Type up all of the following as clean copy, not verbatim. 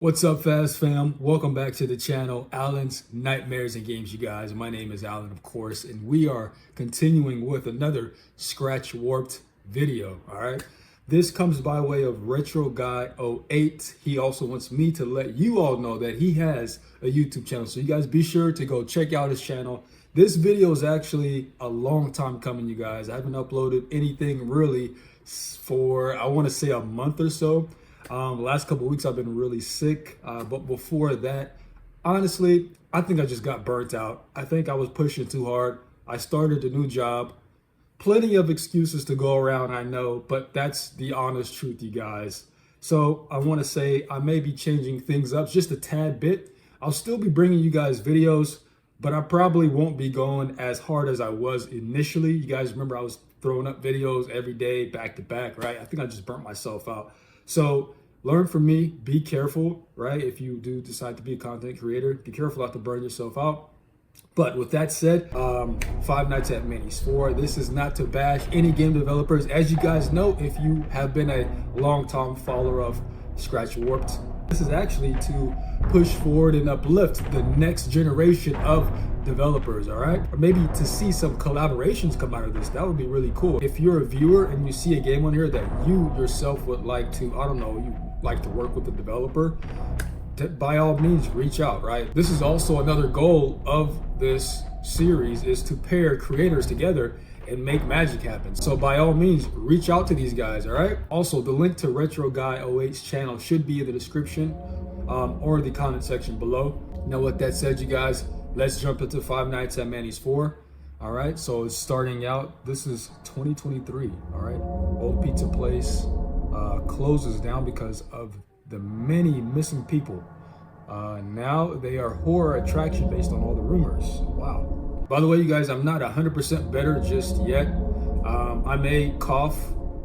What's up, Fast Fam? Welcome back to the channel, Alan's Nightmares and Games, you guys. My name is Alan, of course, and we are continuing with another ScratchWarped video, all right? This comes by way of Retro Guy 08. He also wants me to let you all know that he has a YouTube channel, so you guys be sure to go check out his channel. This video is actually a long time coming, you guys. I haven't uploaded anything really for, I want to say, a month or so. The last couple of weeks I've been really sick, but before that, honestly, I think I just got burnt out. I think I was pushing too hard. I started a new job. Plenty of excuses to go around, I know, but that's the honest truth, you guys. So I want to say I may be changing things up just a tad bit. I'll still be bringing you guys videos, but I probably won't be going as hard as I was initially. You guys remember I was throwing up videos every day, back to back, right? I think I just burnt myself out. So learn from me, be careful, right? If you do decide to be a content creator, be careful not to burn yourself out. But with that said, Five Nights at Manny's 4. This is not to bash any game developers. As you guys know, if you have been a long-time follower of ScratchWarped, this is actually to push forward and uplift the next generation of developers, all right? Or maybe to see some collaborations come out of this. That would be really cool. If you're a viewer and you see a game on here that you yourself would like to, I don't know, you like to work with the developer, by all means reach out, right? This is also another goal of this series, is to pair creators together and make magic happen. So by all means reach out to these guys, all right? Also, the link to Retro Guy 08's channel should be in the description or the comment section below. Now with that said, you guys, let's jump into Five Nights at Manny's 4. All right, so it's starting out, this is 2023, all right? Old pizza place closes down because of the many missing people. Now they are horror attraction based on all the rumors. Wow. By the way, you guys, I'm not 100% better just yet. I may cough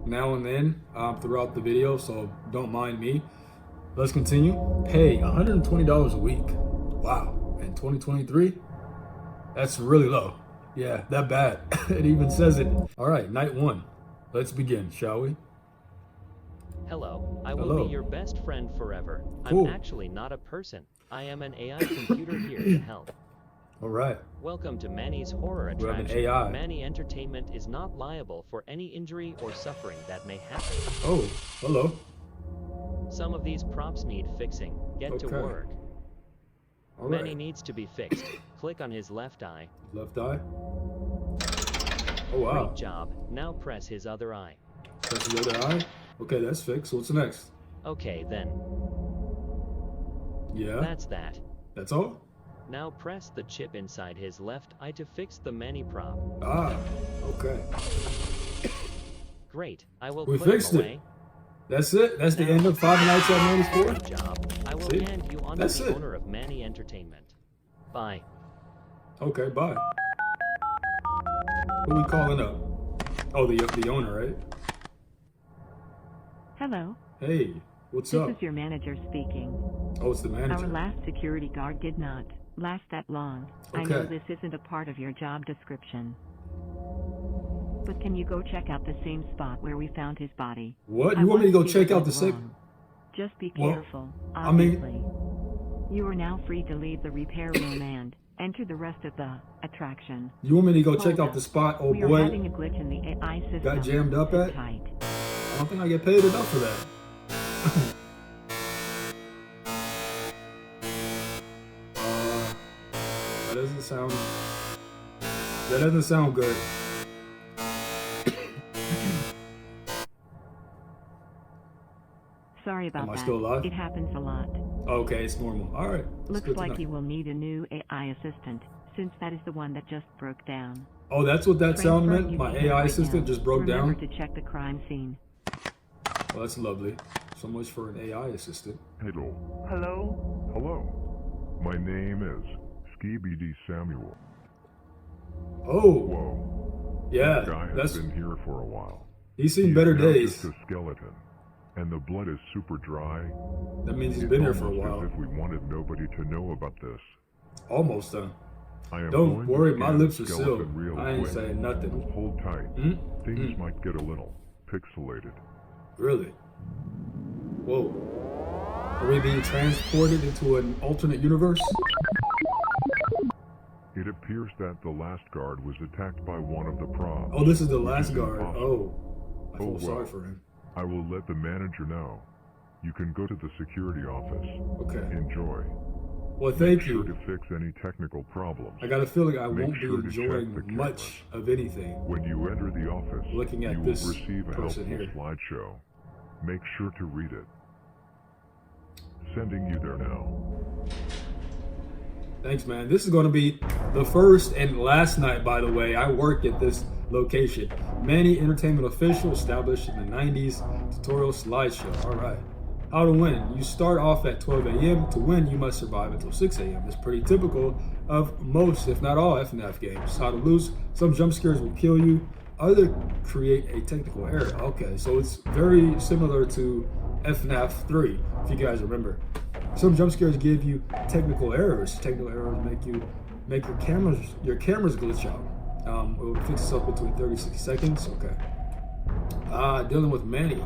now and then throughout the video, so don't mind me. Let's continue. Pay $120 a week. Wow. In 2023? That's really low. Yeah, that bad. It even says it. All right, night 1. Let's begin, shall we? Hello, I will be your best friend forever. Cool. I'm actually not a person. I am an AI computer here to help. All right. Welcome to Manny's horror We have an attraction. AI. Manny Entertainment is not liable for any injury or suffering that may happen. Oh, hello. Some of these props need fixing. Get to work. All Manny right. needs to be fixed. Click on his left eye. Left eye. Oh, wow. Great job. Now press his other eye. Press the other eye. Okay, that's fixed. What's next? Okay, then. Yeah. That's that. That's all? Now press the chip inside his left eye to fix the Manny prop. Ah, okay. Great. I will We put fixed him it. away. That's it? That's the end of Five Nights at Manny's 4? Good job. I will See? hand you on to That's the it. owner of Manny Entertainment. Bye. Okay, bye. Who we calling up? Oh, the owner, right? Hello, Hey, what's this up? is your manager speaking. Oh, it's the Our manager. last security guard did not last that long. I know Okay. this isn't a part of your job description. But can you go check out the same spot where we found his body? What? I You want me to go see check what out the went same? wrong. Just be Well, careful, I mean- obviously. You are now free to leave the repair room and enter the rest of the attraction. You want me to go Hold check out up. the spot? Oh We are boy, having a glitch in the AI system. got jammed up Sit at? tight. I don't think I get paid enough for that. That doesn't sound. That doesn't sound good. Sorry about Am I that. still alive? It happens a lot. Okay, it's normal. All right. It's Looks good to like know. you will need a new AI assistant, since that is the one that just broke down. Oh, that's what that sound Transferring meant? you My to him AI right assistant now. just broke Remember down? to check the crime scene. Well, that's lovely. So much for an AI assistant. Hello. Hello? Hello. My name is Skibidi Samuel. Oh, Whoa. yeah. This guy has That's. been here for a while. He's seen He's better now days. just a skeleton. And the blood is super dry. That means he's It's been here for a almost while. as if we wanted nobody to know about this. Almost done. I am Don't going to worry, my scan the lips are skeleton sealed. real I ain't quick. saying nothing. Hold tight. Hmm? Things might get a little pixelated. Really? Whoa. Are we being transported into an alternate universe? It appears that the last guard was attacked by one of the props. Oh, this is the which last is guard. impossible. Oh, I feel Oh, sorry well. for him. I will let the manager know. You can go to the security office. Okay. Enjoy. Well, thank Make sure you. to fix any technical problems. I got a feeling I Make won't be sure to check enjoying the much of anything. When you enter the office, Looking at you will this receive a person helpful here. slideshow. Make sure to read it. Sending you there now. Thanks, man. This is going to be the first and last night, by the way. I work at this location. Manny Entertainment Official, established in the 90s. Tutorial slideshow. All right. How to win. You start off at 12 a.m. To win, you must survive until 6 a.m. It's pretty typical of most, if not all, FNaF games. How to lose. Some jump scares will kill you. Other create a technical error. Okay, so it's very similar to FNaF 3, if you guys remember. Some jump scares give you technical errors. Technical errors make your cameras glitch out. It will fix itself between 30 and 60 seconds. Okay. Dealing with Manny.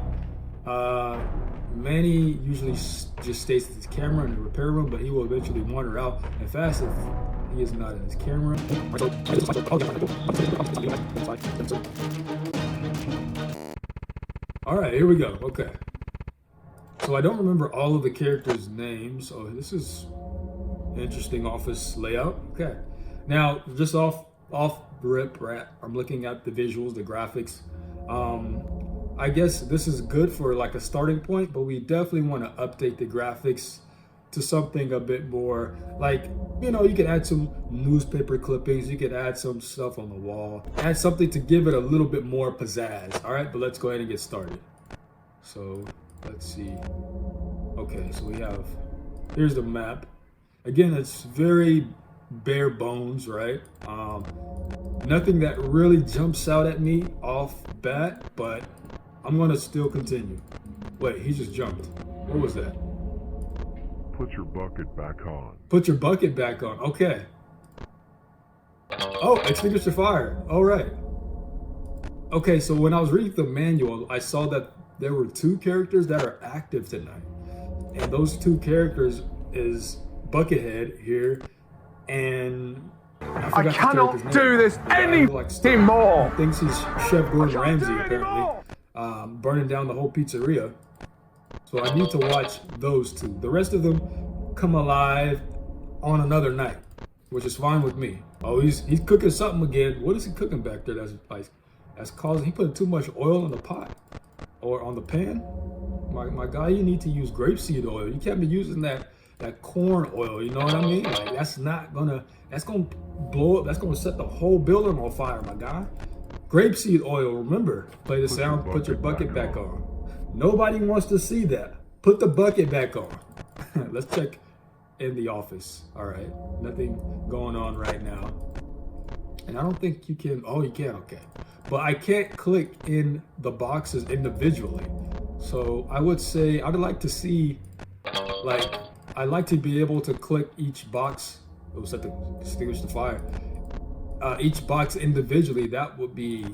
Manny usually just stays at his camera in the repair room, but he will eventually wander out and fast if he is not in his camera. All right, here we go. Okay. So I don't remember all of the characters' names. Oh, this is interesting office layout. Okay. Now, just off rip, right? I'm looking at the visuals, the graphics. I guess this is good for like a starting point, but we definitely want to update the graphics to something a bit more like, you know, you could add some newspaper clippings, you could add some stuff on the wall, add something to give it a little bit more pizzazz. All right, but let's go ahead and get started. So let's see. Okay, so we have, here's the map. Again, it's very bare bones, right? Nothing that really jumps out at me off bat, but I'm gonna still continue. Wait, he just jumped. What was that? Put your bucket back on. Put your bucket back on. Okay. Oh, extinguish the fire. All right. Okay, so when I was reading the manual, I saw that there were 2 characters that are active tonight. And those 2 characters is Buckethead here and I cannot do this anymore. Thinks he's Chef Gordon Ramsay apparently, burning down the whole pizzeria. So I need to watch those 2. The rest of them come alive on another night, which is fine with me. Oh, he's cooking something again. What is he cooking back there? That's causing. He put too much oil in the pot or on the pan. My guy, you need to use grapeseed oil. You can't be using that corn oil. You know what I mean? Like that's gonna blow up. That's gonna set the whole building on fire, my guy. Grapeseed oil. Remember, play the sound. Put your bucket back on. Nobody wants to see that. Put the bucket back on. Let's check in the office. All right, nothing going on right now. And I don't think you can. Oh, you can. Okay, but I can't click in the boxes individually. So I would say I'd like to see, like, I'd like to be able to click each box. It was set to extinguish the fire. Each box individually. That would be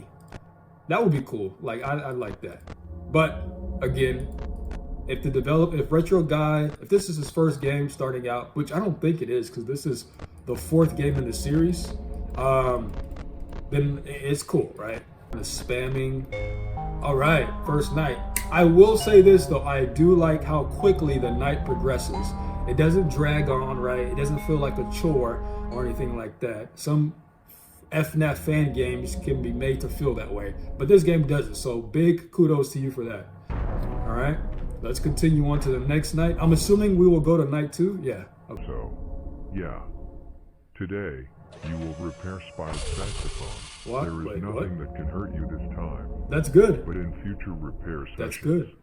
cool. Like I like that. But again, if Retro Guy, if this is his first game starting out, which I don't think it is, because this is the 4th game in the series, then it's cool, right? The spamming. All right, first night. I will say this though, I do like how quickly the night progresses. It doesn't drag on, right? It doesn't feel like a chore or anything like that. Some FNaF fan games can be made to feel that way, but this game doesn't. So big kudos to you for that. All right, let's continue on to the next night. I'm assuming we will go to night 2. Yeah. Okay. So, yeah. Today, you will repair Spider's saxophone. What? There is Wait, nothing that can hurt you this time. That's good. But in future repair sessions, That's good.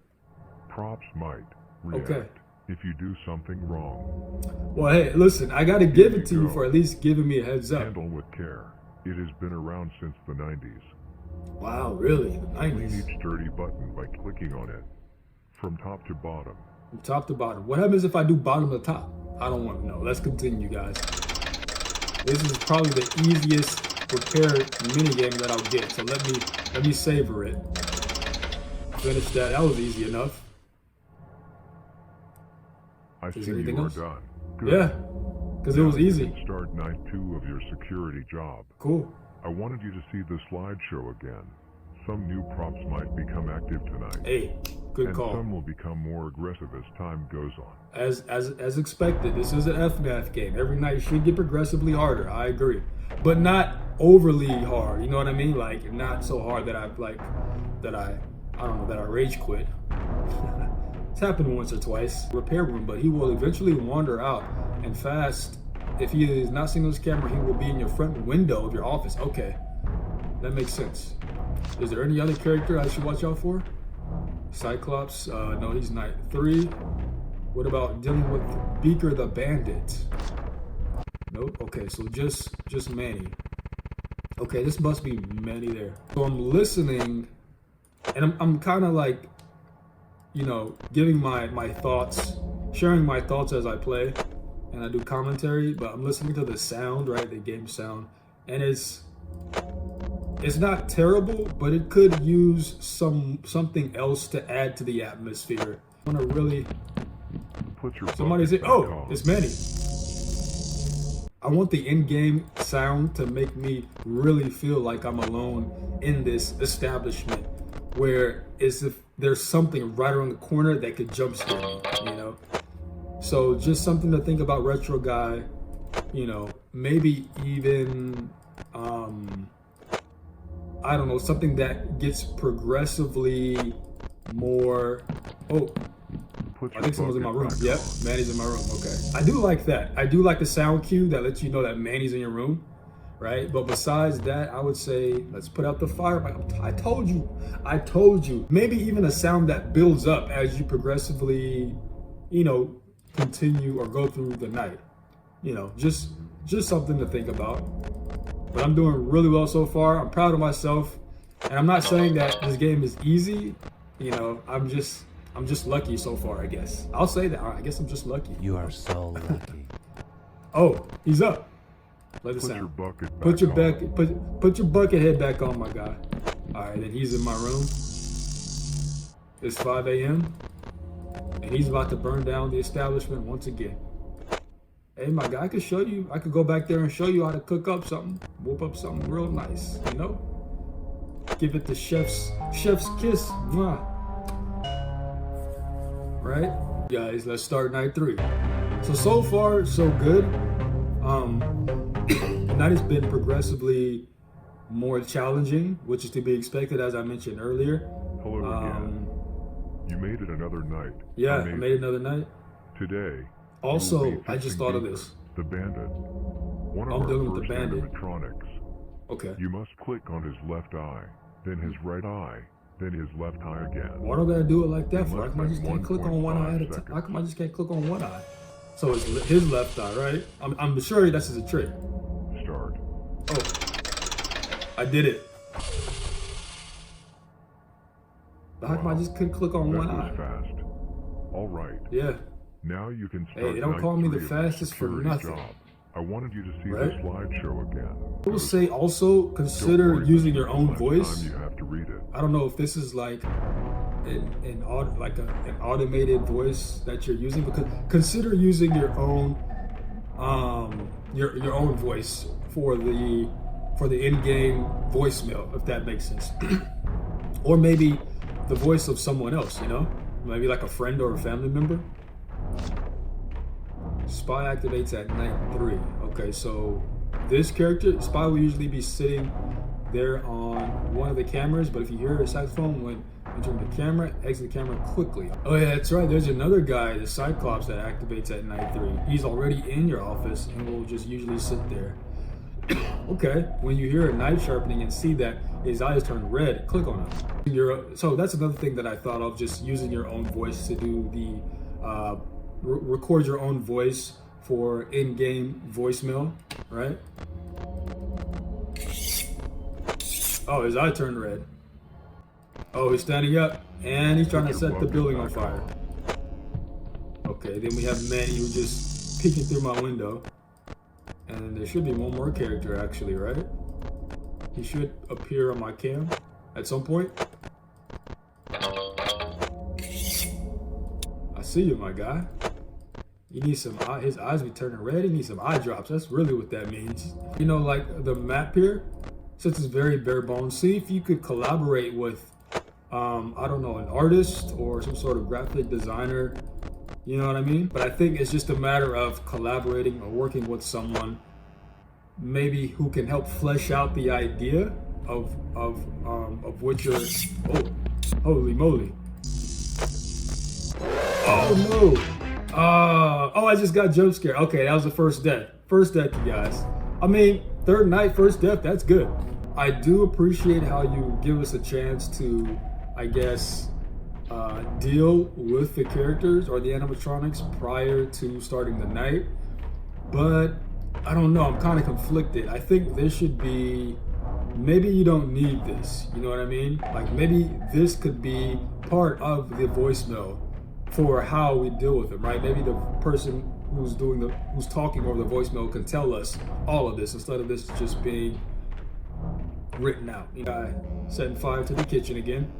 Props might react if you do something wrong. Well, hey, listen, I got to give it to you for at least giving me a heads up. Handle with care. It has been around since the 90s. Wow, really? The 90s? Clean each dirty button by clicking on it, from top to bottom. From top to bottom. What happens if I do bottom to top? I don't want to know. Let's continue, guys. This is probably the easiest repair minigame that I'll get, so let me savor it. Finish that. That was easy enough. I Is see there anything you else? are done. Good. Yeah, because it was Now you easy. can start night 2 of your security job. Cool. I wanted you to see the slideshow again. Some new props might become active tonight. Hey, good and call. some will become more aggressive as time goes on. As expected, this is an FNaF game. Every night should get progressively harder. I agree, but not overly hard. You know what I mean? Like not so hard that I don't know, that I rage quit. It's happened once or twice. Repair room, but he will eventually wander out and fast. If he is not seeing this camera, he will be in your front window of your office. Okay, that makes sense. Is there any other character I should watch out for? Cyclops, no, he's night 3. What about dealing with Beaker the Bandit? Nope. Okay, so just Manny. Okay, this must be Manny there. So I'm listening, and I'm kind of like, you know, giving my thoughts, sharing my thoughts as I play, and I do commentary. But I'm listening to the sound, right, the game sound, and it's not terrible, but it could use something else to add to the atmosphere. I want to really. Put your Somebody say, bucket "Oh, back on." it's Manny." I want the in-game sound to make me really feel like I'm alone in this establishment, where as if there's something right around the corner that could jump scare me, you know? So just something to think about, retro guy, you know, maybe even, I don't know, something that gets progressively more, oh, Put I your think someone's in my room. bucket back Yep, on. Manny's in my room. Okay. I do like that. I do like the sound cue that lets you know that Manny's in your room, right? But besides that, I would say, let's put out the fire. I told you. Maybe even a sound that builds up as you progressively, you know, continue or go through the night. You know, just something to think about. But I'm doing really well so far. I'm proud of myself. And I'm not saying that this game is easy. You know, I'm just lucky so far, I guess. I'll say that. I guess I'm just lucky. You are so lucky. Oh, he's up. Let it Put your sound. bucket back Put your on. put your bucket head back on, my guy. All right, then he's in my room. It's 5 a.m. and he's about to burn down the establishment once again. Hey, my guy, I could show you. I could go back there and show you how to cook up something, whoop up something real nice. You know, give it the chef's kiss. Mwah. Right, guys, let's start night 3. So far so good. The night has been progressively more challenging, which is to be expected, as I mentioned earlier. Hello again. You made it another night. Yeah, I Amazing. made another night. Today. Also, you will be I just fixing thought of Beaker, this. The Bandit. One of I'm our dealing with first the Bandit. animatronics. Okay. You must click on his left eye, then his right eye, then his left eye again. Why do I gotta do it like that In for? How less come I than just can't click on one eye at a 1.5 time? seconds. How come I just can't click on one eye? So it's his left eye, right? I'm sure that's just a trick. Start. Oh, I did it. But how come I just couldn't click on That one was eye? fast. All right. Yeah. Now you can start. Hey, they don't night call me the 3 of your fastest for security nothing. job. I wanted you to see Right? the slideshow again. I will say also Don't consider worry, using this your is own the last voice. time you have to read it. I don't know if this is like an automated voice that you're using, because consider using your own your own voice for the in-game voicemail, if that makes sense. Or maybe the voice of someone else, you know, maybe like a friend or a family member. Spy activates at night 3. Okay, so this character, Spy, will usually be sitting there on one of the cameras, but if you hear a saxophone when entering the camera, exit the camera quickly. Oh yeah, that's right, there's another guy, the Cyclops, that activates at night 3. He's already in your office and will just usually sit there. Okay, when you hear a knife sharpening and see that his eyes turn red, click on it. So that's another thing that I thought of, just using your own voice to do the record your own voice for in-game voicemail, right? Oh, his eye turned red. Oh, he's standing up and he's trying to set the building on fire. Okay, then we have Manny, who's just peeking through my window. And there should be one more character actually, right? He should appear on my cam at some point. I see you, my guy. You need some his eyes be turning red. He needs some eye drops. That's really what that means. You know, like the map here, since it's very bare bones, see if you could collaborate with, I don't know, an artist or some sort of graphic designer. You know what I mean? But I think it's just a matter of collaborating or working with someone, maybe who can help flesh out the idea of what you're. Oh, holy moly! Oh no! Oh, I just got jump scared. Okay, that was the first death. First death, you guys. I mean, third night, first death, that's good. I do appreciate how you give us a chance to, I guess, deal with the characters or the animatronics prior to starting the night. But I don't know, I'm kind of conflicted. I think this should be, maybe you don't need this, you know what I mean? Like maybe this could be part of the voicemail for how we deal with them, right? Maybe the person who's talking over the voicemail can tell us all of this instead of this just being written out. You know, setting fire to the kitchen again.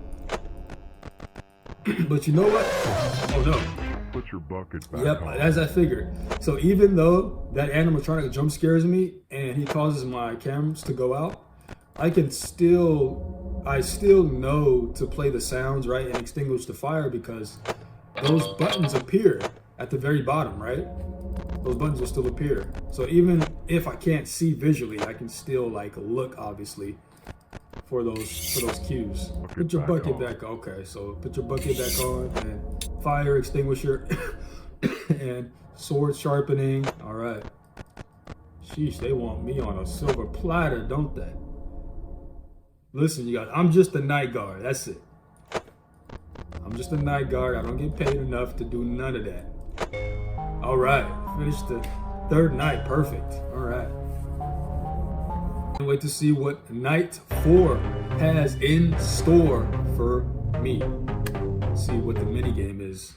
But you know what? Oh no. Put your bucket back Yep, on. as I figured. So even though that animatronic jump scares me and he causes my cameras to go out, I still know to play the sounds right and extinguish the fire because those buttons appear at the very bottom, right? Those buttons will still appear. So even if I can't see visually, I can still like look obviously for those cues. Put your bucket back on. Okay, so put your bucket back on and fire extinguisher and sword sharpening. All right. Sheesh, they want me on a silver platter, don't they? Listen, you guys, I'm just a night guard. That's it. I'm just a night guard. I don't get paid enough to do none of that. All right, finished the third night. Perfect. All right. Can't wait to see what night 4 has in store for me. Let's see what the mini game is.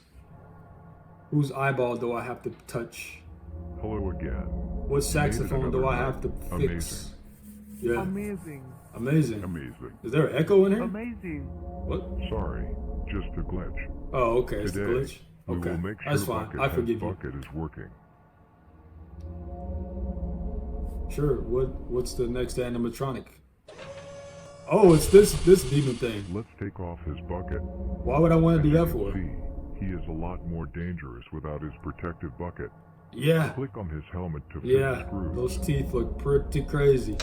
Whose eyeball do I have to touch? Hello again. What saxophone do I have to fix? Amazing. Yeah. Amazing. Amazing. Amazing. Is there an echo in here? Amazing. What? Sorry, just a glitch. Oh, okay. It's the Today, glitch. we Okay. will make sure That's fine. I forgive you. bucket is working. Sure. What's the next animatronic? Oh, it's this demon thing. Let's take off his bucket. Why would I want to do that for? See, he is a lot more dangerous without his protective bucket. Yeah. Click on his helmet to fit Yeah. the screws. Those teeth look pretty crazy.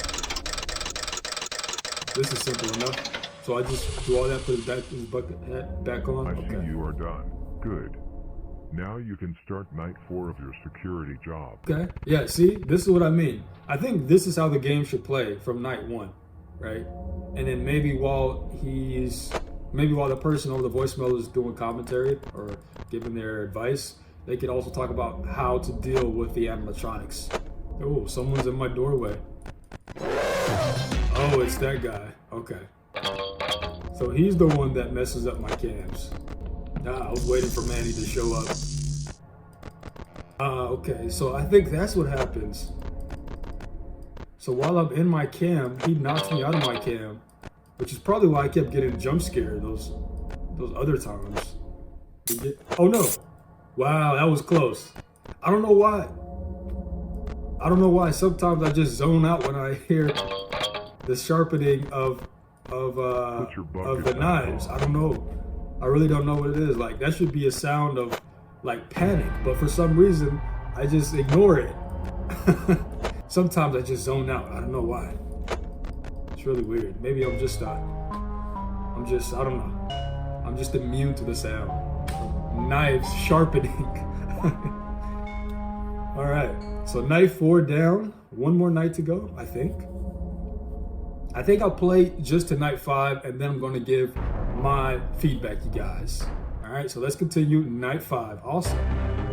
This is simple enough. So I just do all that, put his bucket hat back on. I Okay. see you are done. Good. Now you can start night 4 of your security job. Okay. Yeah, see, this is what I mean. I think this is how the game should play from night 1, right? And then maybe while the person over the voicemail is doing commentary or giving their advice, they could also talk about how to deal with the animatronics. Oh, someone's in my doorway. Oh, it's that guy. Okay. So he's the one that messes up my cams. I was waiting for Manny to show up. Okay, so I think that's what happens. So while I'm in my cam, he knocks me out of my cam, which is probably why I kept getting jump scared those other times. Oh no! Wow, that was close. I don't know why. Sometimes I just zone out when I hear the sharpening of the knives. I don't know. I really don't know what it is. Like that should be a sound of like panic, but for some reason I just ignore it. Sometimes I just zone out. I don't know why. It's really weird. Maybe I don't know. I'm just immune to the sound of knives sharpening. All right. So night 4 down. One more night to go, I think. I think I'll play just to night 5, and then I'm going to give my feedback, you guys. All right, so let's continue night 5. Awesome.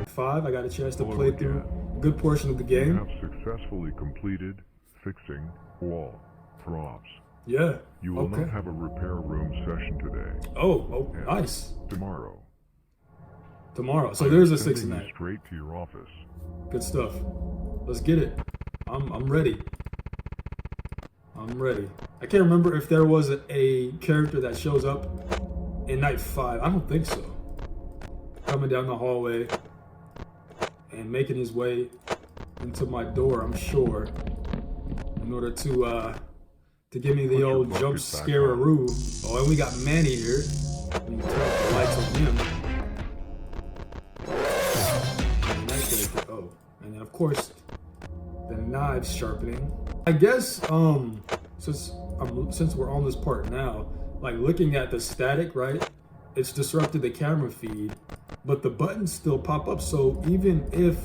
5, I got a chance to play through a good portion of the You game. have successfully completed fixing wall props. Yeah. You will not have a repair room session today. Oh, And nice. Tomorrow. So there's a 6 sending you night. straight to your office. Good stuff. Let's get it. I'm ready. I'm ready. I can't remember if there was a character that shows up in night 5. I don't think so. Coming down the hallway, and making his way into my door, I'm sure, in order to give me the old jump scare-a-roo. Oh, and we got Manny here. We can turn up the lights on him. Oh, and then of course the knives sharpening. I guess since we're on this part now, like looking at the static, right? It's disrupted the camera feed, but the buttons still pop up. So even if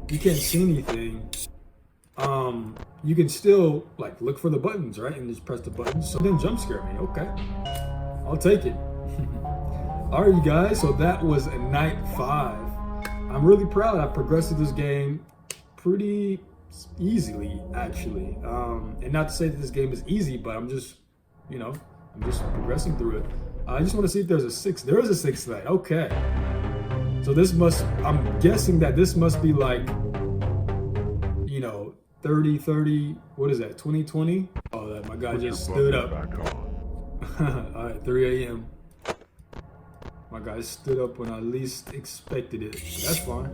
you can't see anything, you can still like look for the buttons, right? And just press the buttons. So then jump scare me. Okay, I'll take it. All right, you guys. So that was night 5. I'm really proud. I progressed through this game pretty easily, actually. And not to say that this game is easy, but I'm just, I'm just progressing through it. I just want to see if there's a 6. There is a 6th night. Okay. So this must, I'm guessing that this must be like, 30, what is that, 2020? Oh, that my guy just stood up. All right, 3 a.m. My guy stood up when I least expected it. That's fine.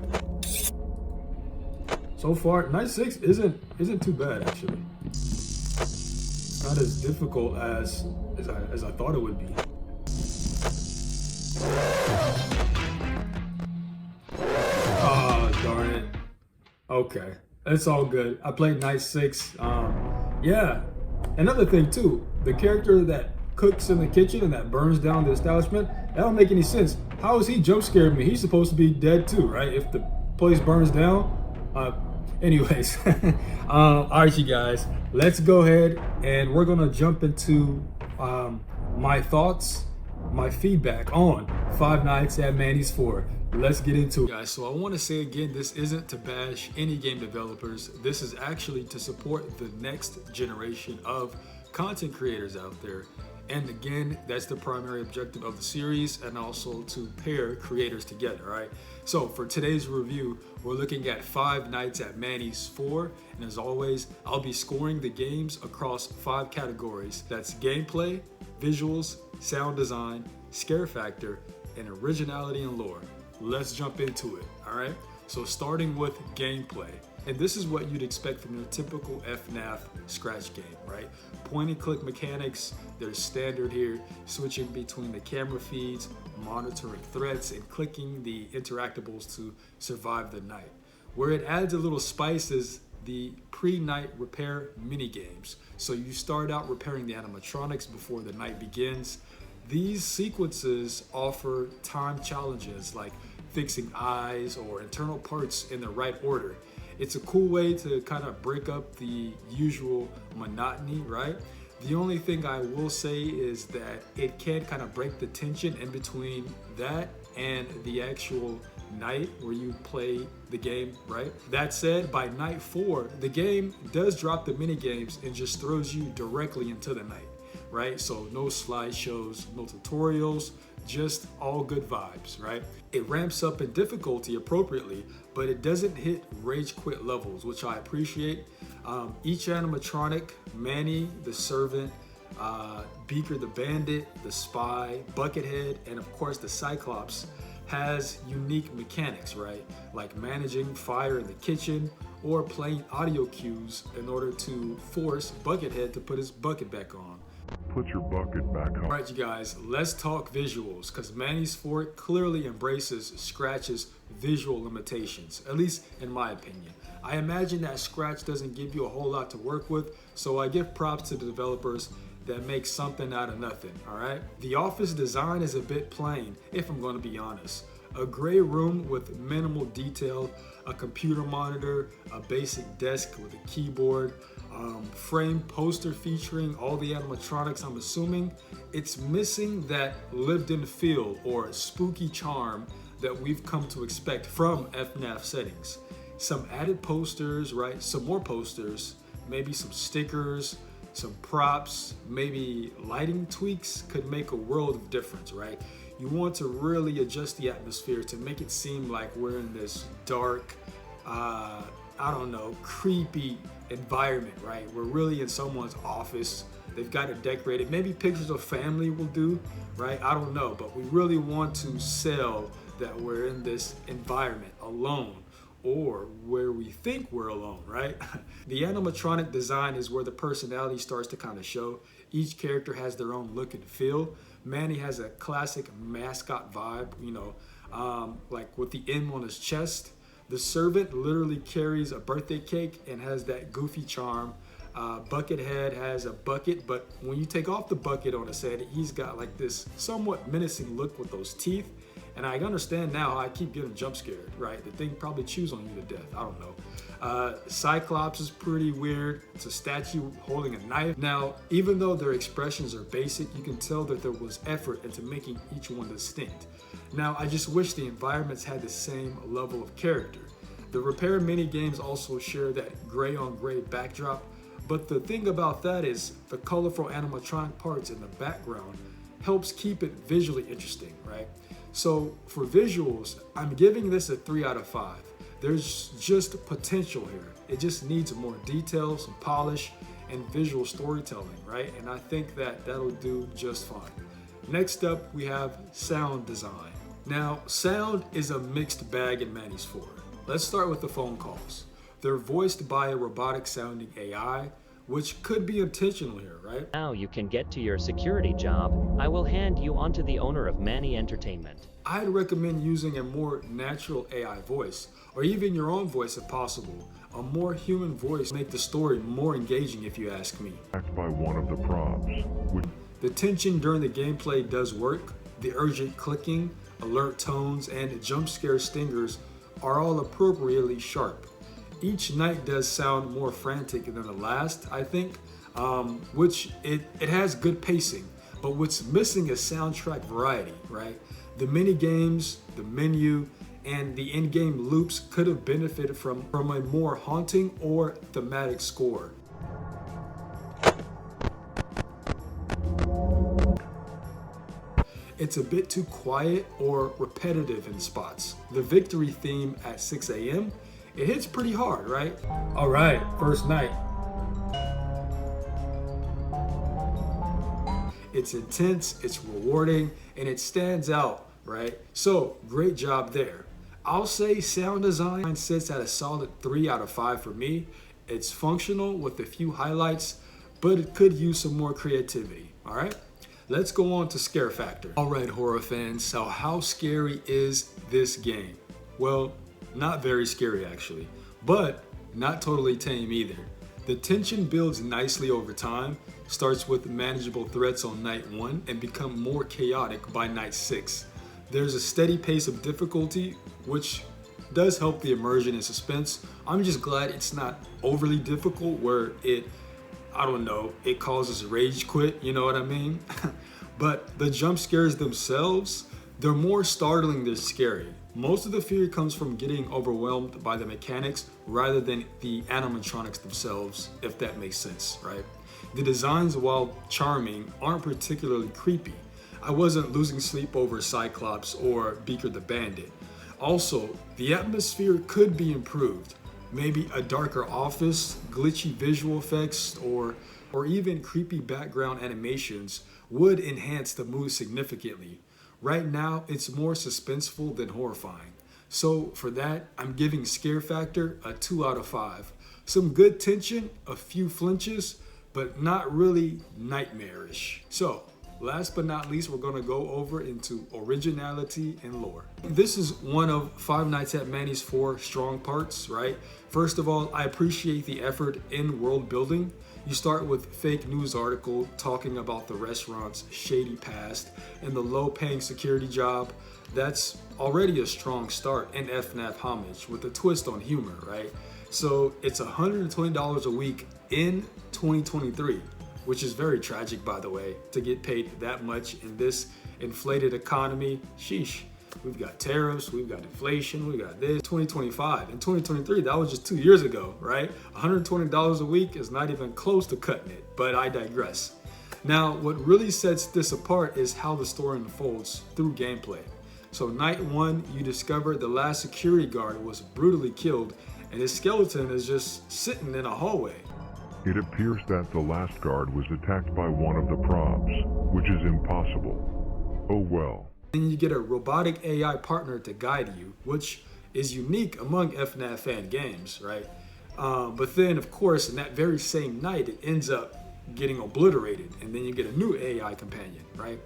So far, night 6 isn't too bad, actually. It's not as difficult as I thought it would be. Oh, darn it. Okay, it's all good. I played night 6. Yeah, another thing too, the character that cooks in the kitchen and that burns down the establishment, that don't make any sense. How is he jump scared me? He's supposed to be dead too, right? If the place burns down. Anyways, all right, you guys, let's go ahead and we're gonna jump into my thoughts, my feedback on Five Nights at Manny's 4. Let's get into it, guys. So I want to say again, this isn't to bash any game developers. This is actually to support the next generation of content creators out there. And again, that's the primary objective of the series, and also to pair creators together, right? So for today's review, we're looking at Five Nights at Manny's 4. And as always, I'll be scoring the games across 5 categories. That's gameplay, visuals, sound design, scare factor, and originality and lore. Let's jump into it, all right? So starting with gameplay. And this is what you'd expect from your typical FNaF scratch game, right? Point and click mechanics, they're standard here, switching between the camera feeds, monitoring threats, and clicking the interactables to survive the night. Where it adds a little spice is the pre-night repair mini games. So you start out repairing the animatronics before the night begins. These sequences offer time challenges like fixing eyes or internal parts in the right order. It's a cool way to kind of break up the usual monotony, right? The only thing I will say is that it can kind of break the tension in between that and the actual night where you play the game, right? That said, by night 4, the game does drop the mini games and just throws you directly into the night, right? So no slideshows, no tutorials, just all good vibes, right? It ramps up in difficulty appropriately, but it doesn't hit rage quit levels, which I appreciate. Each animatronic, Manny the servant, Beaker the bandit, the spy, Buckethead, and of course the Cyclops, has unique mechanics, right? Like managing fire in the kitchen or playing audio cues in order to force Buckethead to put his bucket back on. Put your bucket back on. All right, you guys, let's talk visuals, because Manny's 4 clearly embraces Scratch's visual limitations, at least in my opinion. I imagine that Scratch doesn't give you a whole lot to work with, so I give props to the developers that make something out of nothing, all right? The office design is a bit plain, if I'm going to be honest. A gray room with minimal detail, a computer monitor, a basic desk with a keyboard, framed poster featuring all the animatronics, I'm assuming. It's missing that lived-in feel or spooky charm that we've come to expect from FNaF settings. Some added posters, right? Some more posters, maybe some stickers, some props, maybe lighting tweaks could make a world of difference, right? You want to really adjust the atmosphere to make it seem like we're in this dark, I don't know, creepy environment, right? We're really in someone's office. They've got it decorated. Maybe pictures of family will do, right? I don't know, but we really want to sell that we're in this environment alone, or where we think we're alone, right? The animatronic design is where the personality starts to kind of show. Each character has their own look and feel. Manny has a classic mascot vibe, like with the M on his chest. The servant literally carries a birthday cake and has that goofy charm. Buckethead has a bucket, but when you take off the bucket on his head, he's got like this somewhat menacing look with those teeth. And I understand now how I keep getting jump scared, right? The thing probably chews on you to death. I don't know. Cyclops is pretty weird. It's a statue holding a knife. Now, even though their expressions are basic, you can tell that there was effort into making each one distinct. Now, I just wish the environments had the same level of character. The repair mini games also share that gray on gray backdrop, but the thing about that is the colorful animatronic parts in the background helps keep it visually interesting, right? So for visuals, I'm giving this a 3 out of 5. There's just potential here. It just needs more detail, some polish, and visual storytelling, right? And I think that that'll do just fine. Next up, we have sound design. Now, sound is a mixed bag in Manny's 4. Let's start with the phone calls. They're voiced by a robotic sounding AI, which could be intentional here, right? Now you can get to your security job. I will hand you on to the owner of Manny Entertainment. I'd recommend using a more natural AI voice, or even your own voice if possible. A more human voice make the story more engaging if you ask me. Attacked by one of the props, which The tension during the gameplay does work. The urgent clicking, alert tones, and jump scare stingers are all appropriately sharp. Each night does sound more frantic than the last, I think, which it has good pacing, but what's missing is soundtrack variety, right? The mini games, the menu, and the in-game loops could have benefited from a more haunting or thematic score. It's a bit too quiet or repetitive in spots. The victory theme at 6 a.m., it hits pretty hard, right? All right, first night. It's intense, it's rewarding, and it stands out, right? So, great job there. I'll say sound design sits at a solid 3 out of 5 for me. It's functional with a few highlights, but it could use some more creativity, all right? Let's go on to scare factor. All right, horror fans, so how scary is this game? Well, not very scary actually, but not totally tame either. The tension builds nicely over time, starts with manageable threats on night 1 and become more chaotic by night 6. There's a steady pace of difficulty, which does help the immersion and suspense. I'm just glad it's not overly difficult where it causes rage quit, you know what I mean? But the jump scares themselves, they're more startling than scary. Most of the fear comes from getting overwhelmed by the mechanics rather than the animatronics themselves, if that makes sense, right? The designs, while charming, aren't particularly creepy. I wasn't losing sleep over Cyclops or Beaker the Bandit. Also, the atmosphere could be improved. Maybe a darker office, glitchy visual effects, or even creepy background animations would enhance the mood significantly. Right now, it's more suspenseful than horrifying. So for that, I'm giving scare factor a 2 out of 5. Some good tension, a few flinches, but not really nightmarish. So, last but not least, we're gonna go over into originality and lore. This is one of Five Nights at Manny's 4 strong parts, right? First of all, I appreciate the effort in world building. You start with fake news article talking about the restaurant's shady past and the low-paying security job. That's already a strong start in FNaF homage with a twist on humor, right? So it's $120 a week in 2023. Which is very tragic, by the way, to get paid that much in this inflated economy. Sheesh. We've got tariffs, we've got inflation, we got this. 2025 and 2023, that was just 2 years ago, right? $120 a week is not even close to cutting it, but I digress. Now, what really sets this apart is how the story unfolds through gameplay. So night 1, you discover the last security guard was brutally killed and his skeleton is just sitting in a hallway. it appears that the last guard was attacked by one of the props, which is impossible. Oh well. Then you get a robotic AI partner to guide you, which is unique among FNaF games, right? But then, of course, in that very same night, it ends up getting obliterated, and then you get a new AI companion, right?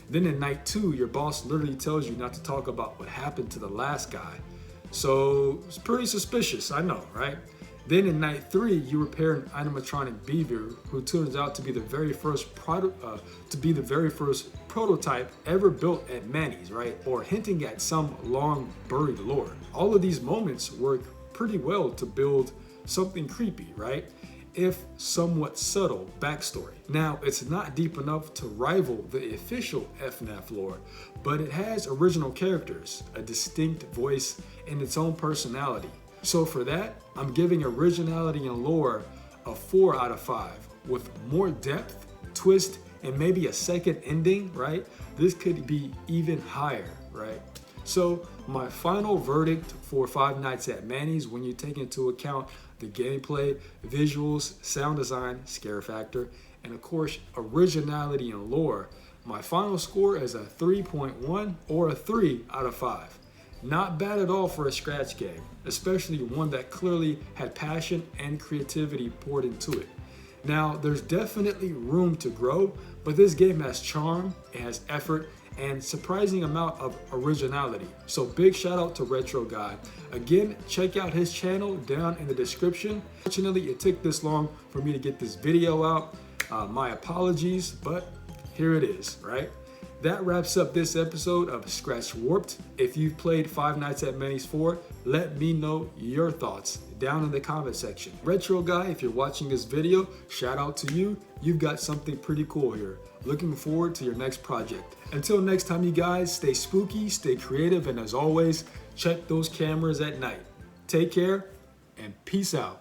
Then in night 2, your boss literally tells you not to talk about what happened to the last guy. So it's pretty suspicious, I know, right? Then in night 3, you repair an animatronic Beaker, who turns out to be the very first prototype ever built at Manny's, right? Or hinting at some long buried lore. All of these moments work pretty well to build something creepy, right? If somewhat subtle backstory. Now, it's not deep enough to rival the official FNaF lore, but it has original characters, a distinct voice, and its own personality. So for that, I'm giving originality and lore a 4 out of 5. With more depth, twist, and maybe a second ending, right? This could be even higher, right? So my final verdict for Five Nights at Manny's, when you take into account the gameplay, visuals, sound design, scare factor, and of course originality and lore, my final score is a 3.1 or a 3 out of 5. Not bad at all for a Scratch game, especially one that clearly had passion and creativity poured into it. Now, there's definitely room to grow, but this game has charm, it has effort, and surprising amount of originality. So big shout out to Retro Guy. Again, check out his channel down in the description. Fortunately, it took this long for me to get this video out. My apologies, but here it is, right? That wraps up this episode of ScratchWarped. If you've played Five Nights at Manny's 4, let me know your thoughts down in the comment section. Retro Guy, if you're watching this video, shout out to you. You've got something pretty cool here. Looking forward to your next project. Until next time, you guys, stay spooky, stay creative, and as always, check those cameras at night. Take care, and peace out.